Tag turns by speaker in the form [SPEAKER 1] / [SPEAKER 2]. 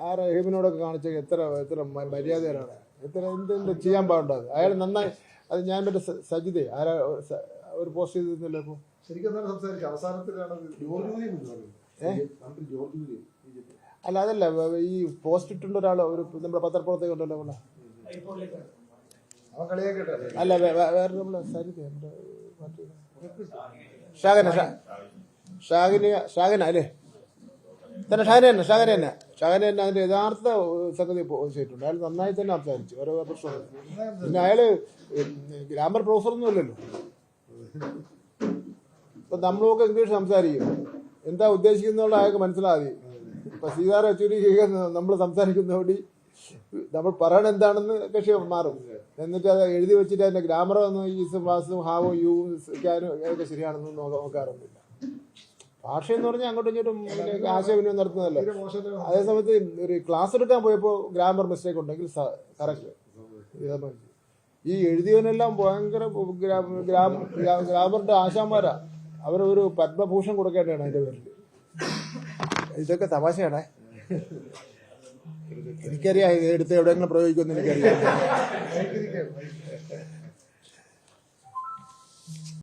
[SPEAKER 1] ആ റഹീമിനോടൊക്കെ കാണിച്ച എത്ര എത്ര മര്യാദയാണ്, എത്ര എന്തെന്ത് ചെയ്യാൻ പാടുണ്ടത്. അയാൾ നന്നായി അത് ഞാൻ മറ്റേ സജിതേ ആരാ ഒരു പോസ്റ്റ് ചെയ്തിരുന്നില്ല ഇപ്പോൾ
[SPEAKER 2] ശരിക്കും സംസാരിച്ചു അവസാനത്തിലാണ്
[SPEAKER 1] അല്ല അതല്ല ഈ പോസ്റ്റ് ഇട്ടുണ്ട് ഒരാൾ ഒരു നമ്മുടെ പത്രപ്രവർത്തക ഉണ്ടല്ലോ നമ്മളെ
[SPEAKER 2] അവൻ കളിയാക്കട്ടെ.
[SPEAKER 1] അല്ല വേറെ നമ്മളെ സരിത ഷാഗന അല്ലേ തന്നെ ഷാഗന തന്നെ അതിന്റെ യഥാർത്ഥ സംഗതി ചെയ്തിട്ടുണ്ട്. അയാൾ നന്നായി തന്നെ സംസാരിച്ചു, ഓരോ പ്രശ്നങ്ങൾ. പിന്നെ അയാള് ഗ്രാമർ പ്രൊഫസറൊന്നും അല്ലല്ലോ. ഇപ്പൊ നമ്മളൊക്കെ ഇംഗ്ലീഷ് സംസാരിക്കും, എന്താ ഉദ്ദേശിക്കുന്നുള്ള അയാൾക്ക് മനസ്സിലാതി. ഇപ്പൊ സീതാർ യെച്ചൂരി നമ്മൾ സംസാരിക്കുന്നതോടി നമ്മൾ പറയണ എന്താണെന്ന് കക്ഷി മാറും. എന്നിട്ട് അത് എഴുതി വെച്ചിട്ട് അതിന്റെ ഗ്രാമർ ഒന്നും ഈസും വാസും ഹാവും യൂവും ക്യാനും ഒക്കെ ശരിയാണെന്ന് നോക്കാറൊന്നുമില്ല. ഭാഷ എന്ന് പറഞ്ഞാൽ അങ്ങോട്ടും ഇങ്ങോട്ടും ആശയവിനിമയം നടത്തുന്നതല്ലേ. അതേസമയത്ത് ഒരു ക്ലാസ് എടുക്കാൻ പോയപ്പോൾ ഗ്രാമർ മിസ്റ്റേക്ക് ഉണ്ടെങ്കിൽ കറക്റ്റ്. ഈ എഴുതിയവനെല്ലാം ഭയങ്കര ഗ്രാമറിന്റെ ആശാന്മാരാ. അവരൊരു പത്മഭൂഷൺ കൊടുക്കേണ്ടതാണ് അതിന്റെ പേരിൽ. ഇതൊക്കെ തമാശയാണേ. എനിക്കറിയാം ഇത് എടുത്ത് എവിടെയെങ്കിലും പ്രയോഗിക്കുമെന്ന് എനിക്കറിയാം.